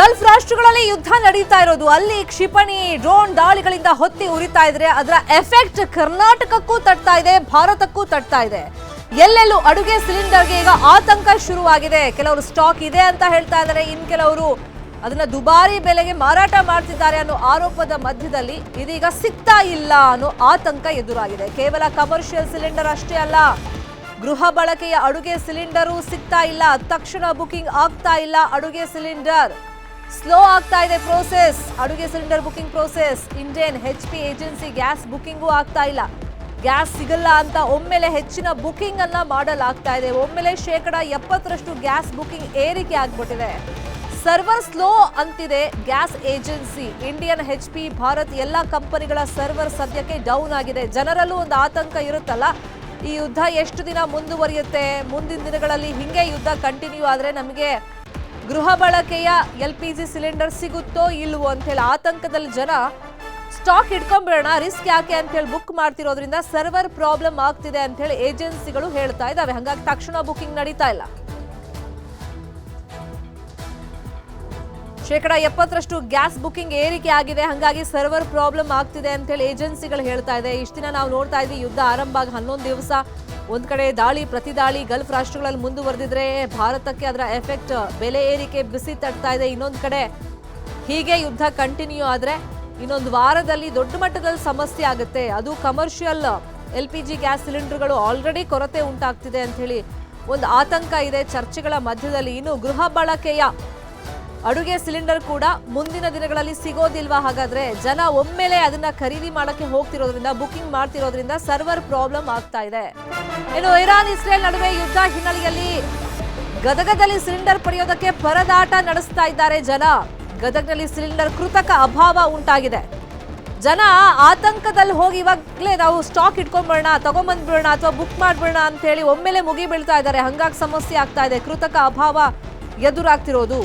Gulf ರಾಷ್ಟ್ರಗಳಲ್ಲಿ ಯುದ್ಧ ನಡೀತಾ ಇರೋದು, ಅಲ್ಲಿ ಕ್ಷಿಪಣಿ ಡ್ರೋನ್ ದಾಳಿಗಳಿಂದ ಹೊತ್ತಿ ಉರಿತಾ ಇದ್ರೆ ಅದರ ಎಫೆಕ್ಟ್ ಕರ್ನಾಟಕಕ್ಕೂ ತಟ್ತಾ ಇದೆ, ಭಾರತಕ್ಕೂ ತಟ್ತಾ ಇದೆ. ಎಲ್ಲೆಲ್ಲೂ ಅಡುಗೆ ಸಿಲಿಂಡರ್ಗೆ ಈಗ ಆತಂಕ ಶುರುವಾಗಿದೆ. ಕೆಲವರು ಸ್ಟಾಕ್ ಇದೆ ಅಂತ ಹೇಳ್ತಾ ಇದ್ದಾರೆ, ಇನ್ ಕೆಲವರು ಅದನ್ನ ದುಬಾರಿ ಬೆಲೆಗೆ ಮಾರಾಟ ಮಾಡ್ತಿದ್ದಾರೆ ಅನ್ನೋ ಆರೋಪದ ಮಧ್ಯದಲ್ಲಿ ಇದೀಗ ಸಿಗ್ತಾ ಇಲ್ಲ ಅನ್ನೋ ಆತಂಕ ಎದುರಾಗಿದೆ. ಕೇವಲ ಕಮರ್ಷಿಯಲ್ ಸಿಲಿಂಡರ್ ಅಷ್ಟೇ ಅಲ್ಲ, ಗೃಹ ಬಳಕೆಯ ಅಡುಗೆ ಸಿಲಿಂಡರು ಸಿಗ್ತಾ ಇಲ್ಲ. ತಕ್ಷಣ ಬುಕಿಂಗ್ ಆಗ್ತಾ ಇಲ್ಲ. ಅಡುಗೆ ಸಿಲಿಂಡರ್ ಸ್ಲೋ ಆಗ್ತಾ ಇದೆ ಪ್ರೋಸೆಸ್. ಅಡುಗೆ cylinder booking process. Indian HP agency gas booking ಆಗ್ತಾ ಇಲ್ಲ. ಗ್ಯಾಸ್ ಸಿಗಲ್ಲ ಅಂತ ಒಮ್ಮೆಲೆ ಹೆಚ್ಚಿನ ಬುಕಿಂಗ್ ಅನ್ನ ಮಾಡಲಾಗ್ತಾ ಇದೆ. ಒಮ್ಮೆಲೆ 70% ಗ್ಯಾಸ್ ಬುಕಿಂಗ್ ಏರಿಕೆ ಆಗ್ಬಿಟ್ಟಿದೆ. ಸರ್ವರ್ ಸ್ಲೋ ಅಂತಿದೆ gas agency. Indian HP, Bharat ಎಲ್ಲ ಕಂಪನಿಗಳ ಸರ್ವರ್ ಸದ್ಯಕ್ಕೆ ಡೌನ್ ಆಗಿದೆ. ಜನರಲ್ಲೂ ಒಂದು ಆತಂಕ ಇರುತ್ತಲ್ಲ, ಈ ಯುದ್ಧ ಎಷ್ಟು ದಿನ ಮುಂದುವರಿಯುತ್ತೆ, ಮುಂದಿನ ದಿನಗಳಲ್ಲಿ ಹಿಂಗೆ ಯುದ್ಧ ಕಂಟಿನ್ಯೂ ಆದ್ರೆ ನಮಗೆ ಗೃಹ ಬಳಕೆಯ LPG ಸಿಲಿಂಡರ್ ಸಿಗುತ್ತೋ ಇಲ್ವೋ ಅಂತ ಹೇಳಿ ಆತಂಕದಲ್ಲಿ ಜನ ಸ್ಟಾಕ್ ಇಟ್ಕೊಂಡ್ಬಿಡೋಣ, ರಿಸ್ಕ್ ಯಾಕೆ ಅಂತ ಹೇಳಿ ಬುಕ್ ಮಾಡ್ತಿರೋದ್ರಿಂದ ಸರ್ವರ್ ಪ್ರಾಬ್ಲಮ್ ಆಗ್ತಿದೆ ಅಂತ ಹೇಳಿ ಏಜೆನ್ಸಿಗಳು ಹೇಳ್ತಾ ಇದಾವೆ. ಹಾಗಾಗಿ ತಕ್ಷಣ ಬುಕಿಂಗ್ ನಡೀತಾ ಇಲ್ಲ. 70% ಗ್ಯಾಸ್ ಬುಕಿಂಗ್ ಏರಿಕೆ ಆಗಿದೆ. ಹಾಗಾಗಿ ಸರ್ವರ್ ಪ್ರಾಬ್ಲಮ್ ಆಗ್ತಿದೆ ಅಂತ ಹೇಳಿ ಏಜೆನ್ಸಿಗಳು ಹೇಳ್ತಾ ಇದೆ. ಇಷ್ಟು ದಿನ ನಾವು ನೋಡ್ತಾ ಇದ್ವಿ, ಯುದ್ಧ ಆರಂಭ ಆಗಿ 11 ದಿವಸ ಒಂದ್ ಕಡೆ ದಾಳಿ ಪ್ರತಿ ದಾಳಿ ಗಲ್ಫ್ ರಾಷ್ಟ್ರಗಳಲ್ಲಿ ಮುಂದುವರೆದಿದ್ರೆ ಭಾರತಕ್ಕೆ ಅದರ ಎಫೆಕ್ಟ್ ಬೆಲೆ ಏರಿಕೆ ಬಿಸಿ ತಟ್ತಾ ಇದೆ. ಇನ್ನೊಂದು ಕಡೆ ಹೀಗೆ ಯುದ್ಧ ಕಂಟಿನ್ಯೂ ಆದ್ರೆ ಇನ್ನೊಂದು ವಾರದಲ್ಲಿ ದೊಡ್ಡ ಮಟ್ಟದಲ್ಲಿ ಸಮಸ್ಯೆ ಆಗುತ್ತೆ. ಅದು ಕಮರ್ಷಿಯಲ್ LPG ಗ್ಯಾಸ್ ಸಿಲಿಂಡರ್ಗಳು ಆಲ್ರೆಡಿ ಕೊರತೆ ಉಂಟಾಗ್ತಿದೆ ಅಂತ ಹೇಳಿ ಒಂದು ಆತಂಕ ಇದೆ ಚರ್ಚೆಗಳ ಮಧ್ಯದಲ್ಲಿ. ಇನ್ನು ಗೃಹ ಬಳಕೆಯ ಅಡುಗೆ ಸಿಲಿಂಡರ್ ಕೂಡ ಮುಂದಿನ ದಿನಗಳಲ್ಲಿ ಸಿಗೋದಿಲ್ವಾ? ಹಾಗಾದ್ರೆ ಜನ ಒಮ್ಮೆಲೆ ಅದನ್ನ ಖರೀದಿ ಮಾಡಕ್ಕೆ ಹೋಗ್ತಿರೋದ್ರಿಂದ, ಬುಕಿಂಗ್ ಮಾಡ್ತಿರೋದ್ರಿಂದ ಸರ್ವರ್ ಪ್ರಾಬ್ಲಮ್ ಆಗ್ತಾ ಇದೆ. ಇನ್ನು ಇರಾನ್ ಇಸ್ರೇಲ್ ನಡುವೆ ಯುದ್ಧ ಹಿನ್ನೆಲೆಯಲ್ಲಿ ಗದಗದಲ್ಲಿ ಸಿಲಿಂಡರ್ ಪಡೆಯೋದಕ್ಕೆ ಪರದಾಟ ನಡೆಸ್ತಾ ಇದ್ದಾರೆ ಜನ. ಗದಗದಲ್ಲಿ ಸಿಲಿಂಡರ್ ಕೃತಕ ಅಭಾವ ಉಂಟಾಗಿದೆ. ಜನ ಆತಂಕದಲ್ಲಿ ಹೋಗಿ ಇವಾಗಲೇ ನಾವು ಸ್ಟಾಕ್ ಇಟ್ಕೊಂಡ್ಬಿಡೋಣ, ತಗೊಂಡ್ಬಂದ್ಬಿಡೋಣ ಅಥವಾ ಬುಕ್ ಮಾಡ್ಬಿಡೋಣ ಅಂತ ಹೇಳಿ ಒಮ್ಮೆಲೆ ಮುಗಿ ಬೀಳ್ತಾ ಇದ್ದಾರೆ. ಹಂಗಾಗಿ ಸಮಸ್ಯೆ ಆಗ್ತಾ ಇದೆ. ಕೃತಕ ಅಭಾವ ಎದುರಾಗ್ತಿರೋದು.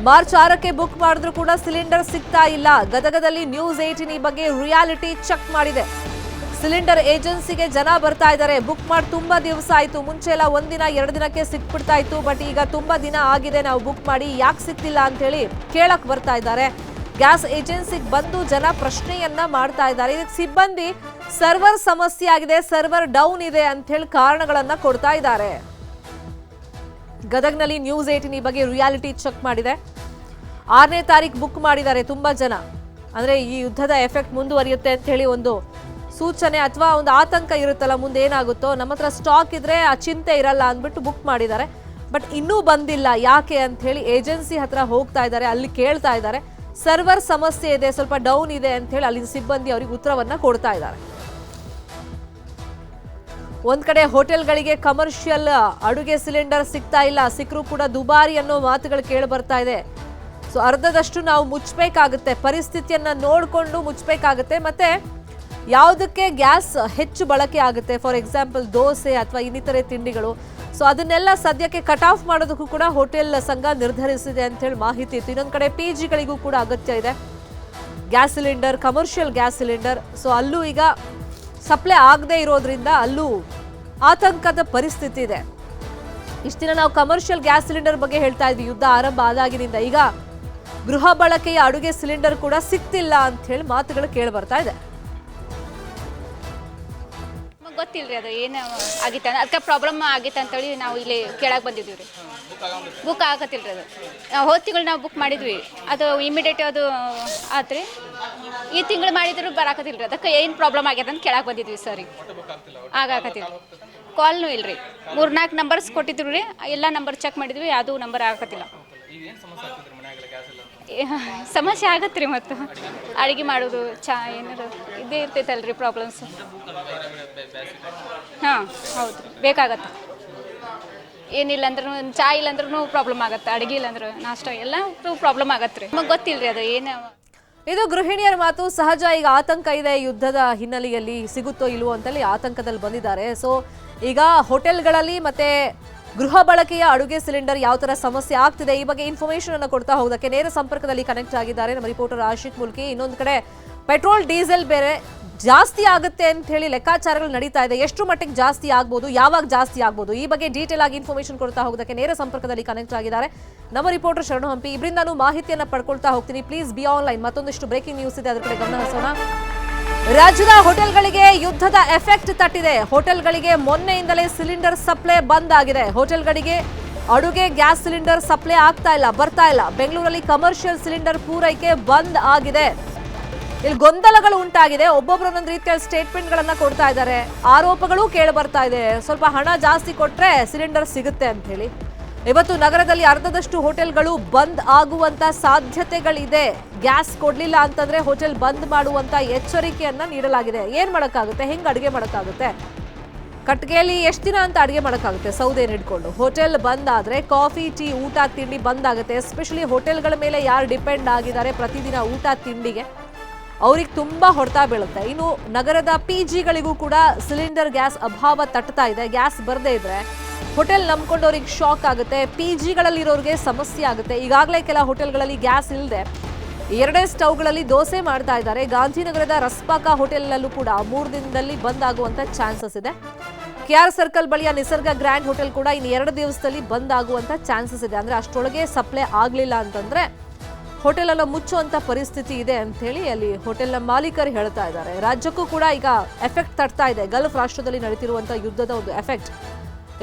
ಮಾರ್ಚ್ 6ಕ್ಕೆ ಬುಕ್ ಮಾಡಿದ್ರು ಕೂಡ ಸಿಲಿಂಡರ್ ಸಿಗ್ತಾ ಇಲ್ಲ. ಗದಗದಲ್ಲಿ ನ್ಯೂಸ್ 18 ಈ ಬಗ್ಗೆ ರಿಯಾಲಿಟಿ ಚೆಕ್ ಮಾಡಿದೆ. ಸಿಲಿಂಡರ್ ಏಜೆನ್ಸಿಗೆ ಜನ ಬರ್ತಾ ಇದ್ದಾರೆ. ಬುಕ್ ಮಾಡಿ ತುಂಬಾ ದಿವಸ ಆಯ್ತು. ಮುಂಚೆ ಎಲ್ಲ 1 ದಿನ 2 ದಿನಕ್ಕೆ ಸಿಕ್ಬಿಡ್ತಾ ಇತ್ತು, ಬಟ್ ಈಗ ತುಂಬಾ ದಿನ ಆಗಿದೆ ನಾವು ಬುಕ್ ಮಾಡಿ, ಯಾಕೆ ಸಿಗ್ತಿಲ್ಲ ಅಂತ ಹೇಳಿ ಕೇಳಕ್ ಬರ್ತಾ ಇದ್ದಾರೆ. ಗ್ಯಾಸ್ ಏಜೆನ್ಸಿಗೆ ಬಂದು ಜನ ಪ್ರಶ್ನೆಯನ್ನ ಮಾಡ್ತಾ ಇದ್ದಾರೆ. ಇದಕ್ಕೆ ಸಿಬ್ಬಂದಿ ಸರ್ವರ್ ಸಮಸ್ಯೆ ಆಗಿದೆ, ಸರ್ವರ್ ಡೌನ್ ಇದೆ ಅಂತ ಹೇಳಿ ಕಾರಣಗಳನ್ನ ಕೊಡ್ತಾ ಇದ್ದಾರೆ. ಗದಗ್ನಲ್ಲಿ ನ್ಯೂಸ್ 18 ಈ ಬಗ್ಗೆ ರಿಯಾಲಿಟಿ ಚೆಕ್ ಮಾಡಿದೆ. 6ನೇ ತಾರೀಕು ಬುಕ್ ಮಾಡಿದ್ದಾರೆ ತುಂಬಾ ಜನ. ಅಂದ್ರೆ ಈ ಯುದ್ಧದ ಎಫೆಕ್ಟ್ ಮುಂದುವರಿಯುತ್ತೆ ಅಂತ ಹೇಳಿ ಒಂದು ಸೂಚನೆ ಅಥವಾ ಒಂದು ಆತಂಕ ಇರುತ್ತಲ್ಲ, ಮುಂದೆ ಏನಾಗುತ್ತೋ, ನಮ್ಮ ಹತ್ರ ಸ್ಟಾಕ್ ಇದ್ರೆ ಆ ಚಿಂತೆ ಇರಲ್ಲ ಅಂದ್ಬಿಟ್ಟು ಬುಕ್ ಮಾಡಿದ್ದಾರೆ. ಬಟ್ ಇನ್ನೂ ಬಂದಿಲ್ಲ, ಯಾಕೆ ಅಂತ ಹೇಳಿ ಏಜೆನ್ಸಿ ಹತ್ರ ಹೋಗ್ತಾ ಇದ್ದಾರೆ, ಅಲ್ಲಿ ಕೇಳ್ತಾ ಇದ್ದಾರೆ. ಸರ್ವರ್ ಸಮಸ್ಯೆ ಇದೆ, ಸ್ವಲ್ಪ ಡೌನ್ ಇದೆ ಅಂತ ಹೇಳಿ ಅಲ್ಲಿ ಸಿಬ್ಬಂದಿ ಅವರಿಗೆ ಉತ್ತರವನ್ನ ಕೊಡ್ತಾ ಇದ್ದಾರೆ. ಒಂದ್ ಕಡೆ ಹೋಟೆಲ್ಗಳಿಗೆ ಕಮರ್ಷಿಯಲ್ ಅಡುಗೆ ಸಿಲಿಂಡರ್ ಸಿಗ್ತಾ ಇಲ್ಲ, ಸಿಕ್ಕರೂ ಕೂಡ ದುಬಾರಿ ಅನ್ನೋ ಮಾತುಗಳು ಕೇಳಿ ಬರ್ತಾ ಇದೆ. ಸೊ ಅರ್ಧದಷ್ಟು ನಾವು ಮುಚ್ಚಬೇಕಾಗುತ್ತೆ, ಪರಿಸ್ಥಿತಿಯನ್ನ ನೋಡಿಕೊಂಡು ಮುಚ್ಚಬೇಕಾಗುತ್ತೆ. ಮತ್ತೆ ಯಾವುದಕ್ಕೆ ಗ್ಯಾಸ್ ಹೆಚ್ಚು ಬಳಕೆ ಆಗುತ್ತೆ, ಫಾರ್ ಎಕ್ಸಾಂಪಲ್ ದೋಸೆ ಅಥವಾ ಇನ್ನಿತರೆ ತಿಂಡಿಗಳು, ಸೊ ಅದನ್ನೆಲ್ಲ ಸದ್ಯಕ್ಕೆ ಕಟ್ ಆಫ್ ಮಾಡೋದಕ್ಕೂ ಕೂಡ ಹೋಟೆಲ್ ಸಂಘ ನಿರ್ಧರಿಸಿದೆ ಅಂತ ಹೇಳಿ ಮಾಹಿತಿ ಇತ್ತು. ಇನ್ನೊಂದು ಕಡೆ PGಗಳಿಗೂ ಕೂಡ ಅಗತ್ಯ ಇದೆ gas cylinder, commercial gas cylinder. So ಅಲ್ಲೂ ಈಗ ಸಪ್ಲೈ ಆಗದೆ ಇರೋದ್ರಿಂದ ಅಲ್ಲೂ ಆತಂಕದ ಪರಿಸ್ಥಿತಿ ಇದೆ. ಇಷ್ಟು ದಿನ ನಾವು ಕಮರ್ಷಿಯಲ್ ಗ್ಯಾಸ್ ಸಿಲಿಂಡರ್ ಬಗ್ಗೆ ಹೇಳ್ತಾ ಇದ್ವಿ ಯುದ್ಧ ಆರಂಭ ಆದಾಗಿನಿಂದ. ಈಗ ಗೃಹ ಬಳಕೆಯ ಅಡುಗೆ ಸಿಲಿಂಡರ್ ಕೂಡ ಸಿಗ್ತಿಲ್ಲ ಅಂತ ಹೇಳಿ ಮಾತುಗಳು ಕೇಳಿ ಬರ್ತಾ ಇದೆ. ಗೊತ್ತಿಲ್ರಿ ಅದು ಏನು ಆಗಿತ್ತು, ಅದಕ್ಕೆ ಪ್ರಾಬ್ಲಮ್ ಆಗಿತ್ತು ಅಂತೇಳಿ ನಾವು ಇಲ್ಲಿ ಕೇಳಕ್ಕೆ ಬಂದಿದ್ವಿ ರೀ. ಬುಕ್ ಆಗತ್ತಿಲ್ರಿ ಅದು. ಹೋದ ತಿಂಗಳು ನಾವು ಬುಕ್ ಮಾಡಿದ್ವಿ, ಅದು ಇಮಿಡಿಯೇಟ್ ಅದು ಆತ್ರಿ. ಈ ತಿಂಗಳು ಮಾಡಿದ್ರು ಬರಾಕತ್ತಿಲ್ರಿ. ಅದಕ್ಕೆ ಏನು ಪ್ರಾಬ್ಲಮ್ ಆಗ್ಯದ ಅಂತ ಕೇಳಕ್ಕೆ ಬಂದಿದ್ವಿ ಸರಿ. ಆಗಾಕತ್ತಿಲ್ಲ, ಕಾಲ್ನೂ ಇಲ್ರಿ. 3-4 ನಂಬರ್ಸ್ ಕೊಟ್ಟಿದ್ರು ರೀ, ಎಲ್ಲ ನಂಬರ್ ಚೆಕ್ ಮಾಡಿದ್ವಿ, ಅದು ನಂಬರ್ ಆಗಕತ್ತಿಲ್ಲ. ಸಮಸ್ಯೆ ಆಗತ್ತೆ ರೀ. ಮತ್ತು ಅಡುಗೆ ಮಾಡೋದು, ಚಾ ಏನಾರು ಇದೇ ಇರ್ತೈತಲ್ರಿ ಪ್ರಾಬ್ಲಮ್ಸ್. ಹಾಂ ಹೌದು, ಬೇಕಾಗತ್ತೆ. ಏನಿಲ್ಲ ಅಂದ್ರೂ, ಚಾ ಇಲ್ಲ ಅಂದ್ರೂ ಪ್ರಾಬ್ಲಮ್ ಆಗತ್ತೆ, ಅಡುಗೆ ಇಲ್ಲ ಅಂದ್ರೆ ನಾಷ್ಟ ಎಲ್ಲ ಪ್ರಾಬ್ಲಮ್ ಆಗತ್ತೆ ರೀ. ನಮಗೆ ಗೊತ್ತಿಲ್ಲ ರೀ ಅದು ಏನು. ಇದು ಗೃಹಿಣಿಯರ ಮಾತು. ಸಹಜ, ಈಗ ಆತಂಕ ಇದೆ ಯುದ್ಧದ ಹಿನ್ನೆಲೆಯಲ್ಲಿ, ಸಿಗುತ್ತೋ ಇಲ್ವೋ ಅಂತೇಳಿ ಆತಂಕದಲ್ಲಿ ಬಂದಿದ್ದಾರೆ. ಸೊ ಈಗ ಹೋಟೆಲ್ಗಳಲ್ಲಿ ಮತ್ತೆ ಗೃಹ ಬಳಕೆಯ ಅಡುಗೆ ಸಿಲಿಂಡರ್ ಯಾವ ತರ ಸಮಸ್ಯೆ ಆಗ್ತಿದೆ ಈ ಬಗ್ಗೆ ಇನ್ಫಾರ್ಮೇಶನ್ ಅನ್ನು ಕೊಡ್ತಾ ಹೋಗೋದಕ್ಕೆ ನೇರ ಸಂಪರ್ಕದಲ್ಲಿ ಕನೆಕ್ಟ್ ಆಗಿದ್ದಾರೆ ನಮ್ಮ ರಿಪೋರ್ಟರ್ ಆಶಿಕ್ ಮುಲ್ಕಿ. ಇನ್ನೊಂದು ಕಡೆ ಪೆಟ್ರೋಲ್ ಡೀಸೆಲ್ ಬೇರೆ ಜಾಸ್ತಿ ಆಗುತ್ತೆ ಅಂತ ಹೇಳಿ ಲೆಕ್ಕಾಚಾರಗಳು ನಡೀತಾ ಇದೆ. ಎಷ್ಟು ಮಟ್ಟಿಗೆ ಜಾಸ್ತಿ ಆಗ್ಬೋದು, ಯಾವಾಗ ಜಾಸ್ತಿ ಆಗ್ಬೋದು, ಈ ಬಗ್ಗೆ ಡೀಟೇಲ್ ಆಗಿ ಇನ್ಫಾರ್ಮೇಶನ್ ಕೊಡ್ತಾ ಹೋಗೋದಕ್ಕೆ ನೇರ ಸಂಪರ್ಕದಲ್ಲಿ ಕನೆಕ್ಟ್ ಆಗಿದ್ದಾರೆ ನಮ್ಮ ರಿಪೋರ್ಟರ್ ಶರಣು ಹಂಪಿ. ಇಬ್ಬರಿಂದಾನು ಮಾಹಿತಿಯನ್ನ ಪಡ್ಕೊಳ್ತಾ ಹೋಗ್ತೀನಿ. Please be online. ಮತ್ತೊಂದಿಷ್ಟು ಬ್ರೇಕಿಂಗ್ ನ್ಯೂಸ್ ಇದೆ, ಅದರ ಕಡೆ ಗಮನ ಹರಿಸೋಣ. ರಾಜ್ಯದ ಹೋಟೆಲ್ಗಳಿಗೆ ಯುದ್ಧದ ಎಫೆಕ್ಟ್ ತಟ್ಟಿದೆ. ಹೋಟೆಲ್ಗಳಿಗೆ ಮೊನ್ನೆಯಿಂದಲೇ ಸಿಲಿಂಡರ್ ಸಪ್ಲೈ ಬಂದ್ ಆಗಿದೆ. ಹೋಟೆಲ್ಗಳಿಗೆ ಅಡುಗೆ ಗ್ಯಾಸ್ ಸಿಲಿಂಡರ್ ಸಪ್ಲೈ ಆಗ್ತಾ ಇಲ್ಲ, ಬರ್ತಾ ಇಲ್ಲ. ಬೆಂಗಳೂರಲ್ಲಿ ಕಮರ್ಷಿಯಲ್ ಸಿಲಿಂಡರ್ ಪೂರೈಕೆ ಬಂದ್ ಆಗಿದೆ. ಇಲ್ಲಿ ಗೊಂದಲಗಳು ಉಂಟಾಗಿದೆ. ಒಬ್ಬೊಬ್ಬರು ಒಂದೊಂದು ರೀತಿಯ ಸ್ಟೇಟ್ಮೆಂಟ್ ಗಳನ್ನ ಕೊಡ್ತಾ ಇದ್ದಾರೆ. ಆರೋಪಗಳು ಕೇಳಿ ಬರ್ತಾ ಇದೆ, ಸ್ವಲ್ಪ ಹಣ ಜಾಸ್ತಿ ಕೊಟ್ರೆ ಸಿಲಿಂಡರ್ ಸಿಗುತ್ತೆ ಅಂತ ಹೇಳಿ. ಇವತ್ತು ನಗರದಲ್ಲಿ ಅರ್ಧದಷ್ಟು ಹೋಟೆಲ್ಗಳು ಬಂದ್ ಆಗುವಂತ ಸಾಧ್ಯತೆಗಳಿದೆ. ಗ್ಯಾಸ್ ಕೊಡ್ಲಿಲ್ಲ ಅಂತಂದ್ರೆ ಹೋಟೆಲ್ ಬಂದ್ ಮಾಡುವಂತ ಎಚ್ಚರಿಕೆಯನ್ನ ನೀಡಲಾಗಿದೆ. ಏನ್ ಮಾಡಕ್ಕಾಗುತ್ತೆ, ಹೆಂಗ್ ಅಡುಗೆ ಮಾಡಕ್ಕಾಗುತ್ತೆ, ಕಟ್ಗೆಯಲ್ಲಿ ಎಷ್ಟು ದಿನ ಅಂತ ಅಡುಗೆ ಮಾಡೋಕ್ಕಾಗುತ್ತೆ ಸೌದೆಯನ್ನು ಹಿಡ್ಕೊಂಡು. ಹೋಟೆಲ್ ಬಂದ್ ಆದರೆ ಕಾಫಿ ಟೀ ಊಟ ತಿಂಡಿ ಬಂದ್ ಆಗುತ್ತೆ. ಎಸ್ಪೆಷಲಿ ಹೋಟೆಲ್ಗಳ ಮೇಲೆ ಯಾರು ಡಿಪೆಂಡ್ ಆಗಿದ್ದಾರೆ ಪ್ರತಿದಿನ ಊಟ ತಿಂಡಿಗೆ, ಅವ್ರಿಗೆ ತುಂಬ ಹೊಡೆತ ಬೀಳುತ್ತೆ. ಇನ್ನು ನಗರದ PGಗಳಿಗೂ ಕೂಡ ಸಿಲಿಂಡರ್ ಗ್ಯಾಸ್ ಅಭಾವ ತಟ್ತಾ ಇದೆ. ಗ್ಯಾಸ್ ಬರದೇ ಇದ್ರೆ ಹೋಟೆಲ್ ನಂಬ್ಕೊಂಡವ್ರಿಗೆ ಶಾಕ್ ಆಗುತ್ತೆ. PGಗಳಲ್ಲಿರೋರಿಗೆ ಸಮಸ್ಯೆ ಆಗುತ್ತೆ. ಈಗಾಗಲೇ ಕೆಲ ಹೋಟೆಲ್ಗಳಲ್ಲಿ ಗ್ಯಾಸ್ ಇಲ್ಲದೆ 2 ಸ್ಟವ್ಗಳಲ್ಲಿ ದೋಸೆ ಮಾಡ್ತಾ ಇದ್ದಾರೆ. ಗಾಂಧಿನಗರದ ರಸ್ಪಾಕ ಹೋಟೆಲ್ನಲ್ಲೂ ಕೂಡ 3 ದಿನದಲ್ಲಿ ಬಂದ್ ಆಗುವಂತ ಚಾನ್ಸಸ್ ಇದೆ. KR ಸರ್ಕಲ್ ಬಳಿಯ ನಿಸರ್ಗ ಗ್ರ್ಯಾಂಡ್ ಹೋಟೆಲ್ ಕೂಡ ಇನ್ನು 2 ದಿವಸದಲ್ಲಿ ಬಂದ್ ಆಗುವಂತ ಚಾನ್ಸಸ್ ಇದೆ. ಅಂದ್ರೆ ಅಷ್ಟೊಳಗೆ ಸಪ್ಲೈ ಆಗ್ಲಿಲ್ಲ ಅಂತಂದ್ರೆ ಹೋಟೆಲ್ ಅನ್ನು ಮುಚ್ಚುವಂತ ಪರಿಸ್ಥಿತಿ ಇದೆ ಅಂತ ಹೇಳಿ ಅಲ್ಲಿ ಹೋಟೆಲ್ನ ಮಾಲೀಕರು ಹೇಳ್ತಾ ಇದ್ದಾರೆ. ರಾಜ್ಯಕ್ಕೂ ಕೂಡ ಈಗ ಎಫೆಕ್ಟ್ ತಡ್ತಾ ಇದೆ. ಗಲ್ಫ್ ರಾಷ್ಟ್ರದಲ್ಲಿ ನಡೀತಿರುವಂತಹ ಯುದ್ಧದ ಒಂದು ಎಫೆಕ್ಟ್.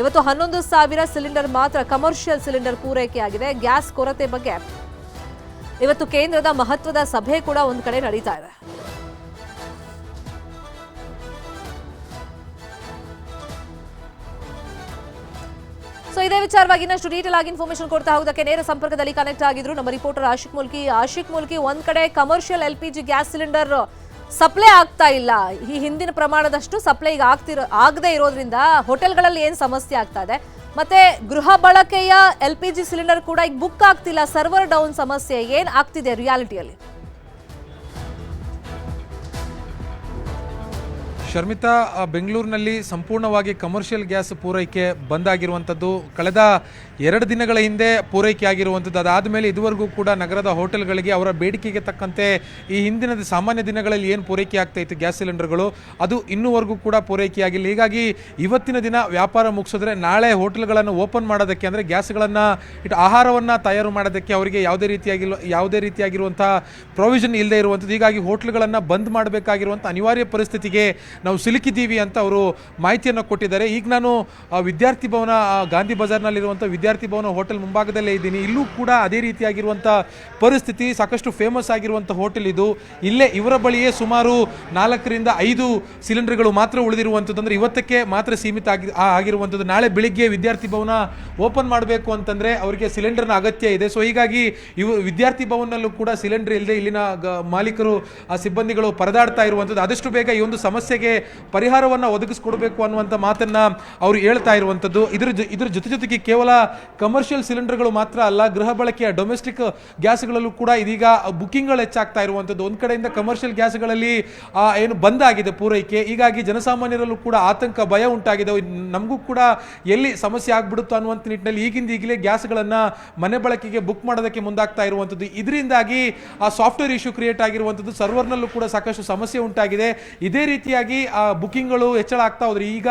ಇವತ್ತು 11,000 ಸಿಲಿಂಡರ್ ಮಾತ್ರ ಕಮರ್ಷಿಯಲ್ ಸಿಲಿಂಡರ್ ಪೂರೈಕೆ ಆಗಿದೆ. ಗ್ಯಾಸ್ ಕೊರತೆ ಬಗ್ಗೆ ಇವತ್ತು ಕೇಂದ್ರದ ಮಹತ್ವದ ಸಭೆ ಕೂಡ ಒಂದು ಕಡೆ ನಡೀತಾ ಇದೆ. ಸೊ ಇದೇ ವಿಚಾರವಾಗಿ ಇನ್ನಷ್ಟು ಡೀಟೇಲ್ ಆಗಿ ಇನ್ಫಾರ್ಮೇಶನ್ ಕೊಡ್ತಾ ಹೋಗೋದಕ್ಕೆ ನೇರ ಸಂಪರ್ಕದಲ್ಲಿ ಕನೆಕ್ಟ್ ಆಗಿದ್ರು ನಮ್ಮ ರಿಪೋರ್ಟರ್ ಆಶಿಕ್ ಮುಲ್ಕಿ. ಒಂದ್ ಕಡೆ commercial LPG gas cylinder supply ಆಗ್ತಾ ಇಲ್ಲ. ಈ ಹಿಂದಿನ ಪ್ರಮಾಣದಷ್ಟು ಸಪ್ಲೈ ಈಗ ಆಗದೆ ಇರೋದ್ರಿಂದ ಹೋಟೆಲ್ಗಳಲ್ಲಿ ಏನ್ ಸಮಸ್ಯೆ ಆಗ್ತಾ ಇದೆ, ಮತ್ತೆ ಗೃಹ ಬಳಕೆಯ LPG ಸಿಲಿಂಡರ್ ಕೂಡ ಈಗ ಬುಕ್ ಆಗ್ತಿಲ್ಲ, ಸರ್ವರ್ ಡೌನ್ ಸಮಸ್ಯೆ ಏನ್ ಆಗ್ತಿದೆ ರಿಯಾಲಿಟಿಯಲ್ಲಿ? ಶರ್ಮಿತಾ, ಬೆಂಗಳೂರಿನಲ್ಲಿ ಸಂಪೂರ್ಣವಾಗಿ ಕಮರ್ಷಿಯಲ್ ಗ್ಯಾಸ್ ಪೂರೈಕೆ ಬಂದಾಗಿರುವಂಥದ್ದು ಕಳೆದ 2 ದಿನಗಳ ಹಿಂದೆ ಪೂರೈಕೆ ಆಗಿರುವಂಥದ್ದು. ಅದಾದಮೇಲೆ ಇದುವರೆಗೂ ಕೂಡ ನಗರದ ಹೋಟೆಲ್ಗಳಿಗೆ ಅವರ ಬೇಡಿಕೆಗೆ ತಕ್ಕಂತೆ ಈ ಹಿಂದಿನ ಸಾಮಾನ್ಯ ದಿನಗಳಲ್ಲಿ ಏನು ಪೂರೈಕೆ ಆಗ್ತಾ ಇತ್ತು ಗ್ಯಾಸ್ ಸಿಲಿಂಡರ್ಗಳು, ಅದು ಇನ್ನೂವರೆಗೂ ಕೂಡ ಪೂರೈಕೆ ಆಗಿಲ್ಲ. ಹೀಗಾಗಿ ಇವತ್ತಿನ ದಿನ ವ್ಯಾಪಾರ ಮುಗಿಸಿದ್ರೆ ನಾಳೆ ಹೋಟೆಲ್ಗಳನ್ನು ಓಪನ್ ಮಾಡೋದಕ್ಕೆ, ಅಂದರೆ ಗ್ಯಾಸ್ಗಳನ್ನು ಇಟ್ಟು ಆಹಾರವನ್ನು ತಯಾರು ಮಾಡೋದಕ್ಕೆ ಅವರಿಗೆ ಯಾವುದೇ ರೀತಿಯಾಗಿರುವಂಥ ಪ್ರೊವಿಷನ್ ಇಲ್ಲದೆ ಇರುವಂಥದ್ದು. ಹೀಗಾಗಿ ಹೋಟೆಲ್ಗಳನ್ನು ಬಂದ್ ಮಾಡಬೇಕಾಗಿರುವಂಥ ಅನಿವಾರ್ಯ ಪರಿಸ್ಥಿತಿಗೆ ನಾವು ಸಿಲುಕಿದ್ದೀವಿ ಅಂತ ಅವರು ಮಾಹಿತಿಯನ್ನು ಕೊಟ್ಟಿದ್ದಾರೆ. ಈಗ ನಾನು ವಿದ್ಯಾರ್ಥಿ ಭವನ, ಗಾಂಧಿ ಬಜಾರ್ನಲ್ಲಿರುವಂಥ ವಿದ್ಯಾರ್ಥಿ ಭವನ ಹೋಟೆಲ್ ಮುಂಭಾಗದಲ್ಲೇ ಇದ್ದೀನಿ. ಇಲ್ಲೂ ಕೂಡ ಅದೇ ರೀತಿಯಾಗಿರುವಂಥ ಪರಿಸ್ಥಿತಿ. ಸಾಕಷ್ಟು ಫೇಮಸ್ ಆಗಿರುವಂಥ ಹೋಟೆಲ್ ಇದು. ಇಲ್ಲೇ ಇವರ ಬಳಿಯೇ ಸುಮಾರು 4 ರಿಂದ 5 ಸಿಲಿಂಡರ್ಗಳು ಮಾತ್ರ ಉಳಿದಿರುವಂಥದ್ದು. ಅಂದರೆ ಇವತ್ತಕ್ಕೆ ಮಾತ್ರ ಸೀಮಿತ ಆಗಿರುವಂಥದ್ದು. ನಾಳೆ ಬೆಳಿಗ್ಗೆ ವಿದ್ಯಾರ್ಥಿ ಭವನ ಓಪನ್ ಮಾಡಬೇಕು ಅಂತಂದರೆ ಅವರಿಗೆ ಸಿಲಿಂಡರ್ನ ಅಗತ್ಯ ಇದೆ. ಸೊ ಹೀಗಾಗಿ ವಿದ್ಯಾರ್ಥಿ ಭವನಲ್ಲೂ ಕೂಡ ಸಿಲಿಂಡರ್ ಇಲ್ಲದೆ ಇಲ್ಲಿನ ಮಾಲೀಕರು, ಸಿಬ್ಬಂದಿಗಳು ಪರದಾಡ್ತಾ ಇರುವಂಥದ್ದು. ಆದಷ್ಟು ಬೇಗ ಈ ಒಂದು ಸಮಸ್ಯೆಗೆ ಪರಿಹಾರವನ್ನು ಒದಗಿಸ್ಕೊಡ್ಬೇಕು ಅನ್ನುವಂಥ ಮಾತನ್ನ ಅವರು ಹೇಳ್ತಾ ಇರುವಂಥದ್ದು. ಇದ್ರ ಜೊತೆಗೆ ಕೇವಲ ಕಮರ್ಷಿಯಲ್ ಸಿಲಿಂಡರ್ಗಳು ಮಾತ್ರ ಅಲ್ಲ, ಗೃಹ ಬಳಕೆಯ ಡೊಮೆಸ್ಟಿಕ್ ಗ್ಯಾಸ್ಗಳಲ್ಲೂ ಕೂಡ ಇದೀಗ ಬುಕ್ಕಿಂಗ್ಗಳು ಹೆಚ್ಚಾಗ್ತಾ ಇರುವಂಥದ್ದು. ಒಂದು ಕಡೆಯಿಂದ ಕಮರ್ಷಿಯಲ್ ಗ್ಯಾಸ್ಗಳಲ್ಲಿ ಏನು ಬಂದಾಗಿದೆ ಪೂರೈಕೆ. ಹೀಗಾಗಿ ಜನಸಾಮಾನ್ಯರಲ್ಲೂ ಕೂಡ ಆತಂಕ, ಭಯ ಉಂಟಾಗಿದೆ. ನಮಗೂ ಕೂಡ ಎಲ್ಲಿ ಸಮಸ್ಯೆ ಆಗ್ಬಿಡುತ್ತೋ ಅನ್ನುವಂಥ ನಿಟ್ಟಿನಲ್ಲಿ ಈಗಲೇ ಗ್ಯಾಸ್ಗಳನ್ನು ಮನೆ ಬಳಕೆಗೆ ಬುಕ್ ಮಾಡೋದಕ್ಕೆ ಮುಂದಾಗ್ತಾ ಇರುವಂಥದ್ದು. ಇದರಿಂದಾಗಿ ಆ ಸಾಫ್ಟ್ವೇರ್ ಇಶ್ಯೂ ಕ್ರಿಯೇಟ್ ಆಗಿರುವಂಥದ್ದು. ಸರ್ವರ್ನಲ್ಲೂ ಕೂಡ ಸಾಕಷ್ಟು ಸಮಸ್ಯೆ ಉಂಟಾಗಿದೆ. ಇದೇ ರೀತಿಯಾಗಿ ಬುಕ್ಕಿಂಗ್ಗಳು ಹೆಚ್ಚಳ ಆಗ್ತಾ ಹೋದ್ರೆ ಈಗ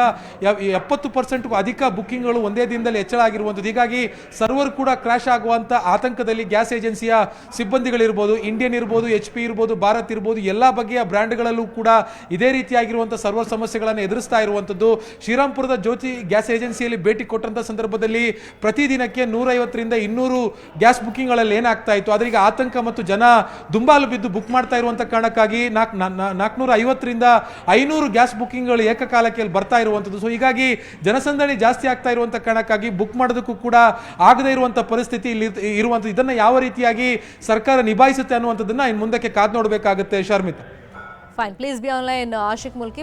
70% ಅಧಿಕ ಬುಕ್ಕಿಂಗ್ಗಳು ಒಂದೇ ದಿನದಲ್ಲಿ ಹೆಚ್ಚಳ ಆಗಿರುವಂಥದ್ದು. ಹೀಗಾಗಿ ಸರ್ವರ್ ಕೂಡ ಕ್ರಾಶ್ ಆಗುವಂಥ ಆತಂಕದಲ್ಲಿ ಗ್ಯಾಸ್ ಏಜೆನ್ಸಿಯ ಸಿಬ್ಬಂದಿಗಳಿರ್ಬೋದು, ಇಂಡಿಯನ್ ಇರ್ಬೋದು, HP ಇರ್ಬೋದು, ಭಾರತ್ ಇರ್ಬೋದು, ಎಲ್ಲ ಬಗೆಯ ಬ್ರ್ಯಾಂಡ್ಗಳಲ್ಲೂ ಕೂಡ ಇದೇ ರೀತಿಯಾಗಿರುವಂಥ ಸರ್ವರ್ ಸಮಸ್ಯೆಗಳನ್ನು ಎದುರಿಸ್ತಾ ಇರುವಂಥದ್ದು. ಶ್ರೀರಾಮ್ಪುರದ ಜ್ಯೋತಿ ಗ್ಯಾಸ್ ಏಜೆನ್ಸಿಯಲ್ಲಿ ಭೇಟಿ ಕೊಟ್ಟಂಥ ಸಂದರ್ಭದಲ್ಲಿ ಪ್ರತಿದಿನಕ್ಕೆ 150 ರಿಂದ 200 ಗ್ಯಾಸ್ ಬುಕ್ಕಿಂಗ್ಗಳಲ್ಲಿ ಏನಾಗ್ತಾ ಇತ್ತು, ಅದರಿಗೆ ಆತಂಕ ಮತ್ತು ಜನ ದುಂಬಾಲು ಬಿದ್ದು ಬುಕ್ ಮಾಡ್ತಾ ಇರುವಂಥ ಕಾರಣಕ್ಕಾಗಿ 450 ರಿಂದ 500 ಗ್ಯಾಸ್ ಬುಕ್ಕಿಂಗ್ಗಳು ಏಕಕಾಲಕ್ಕೆ ಬರ್ತಾ ಇರುವಂಥದ್ದು. ಸೊ ಹೀಗಾಗಿ ಜನಸಂದಣಿ ಜಾಸ್ತಿ ಆಗ್ತಾ ಇರುವಂಥ ಕಾರಣಕ್ಕಾಗಿ ಬುಕ್ ಮಾಡೋದಕ್ಕೂ ಕೂಡ ಆಗದೇ ಇರುವಂಥ ಪರಿಸ್ಥಿತಿ ಇಲ್ಲಿ ಇರುವಂಥದ್ದು. ಇದನ್ನು ಯಾವ ರೀತಿಯಾಗಿ ಸರ್ಕಾರ ನಿಭಾಯಿಸುತ್ತೆ ಅನ್ನುವಂಥದ್ದನ್ನ ಇನ್ನು ಮುಂದಕ್ಕೆ ಕಾದು ನೋಡಬೇಕಾಗುತ್ತೆ. Sharmita, fine, please be online. Ashik Mulki.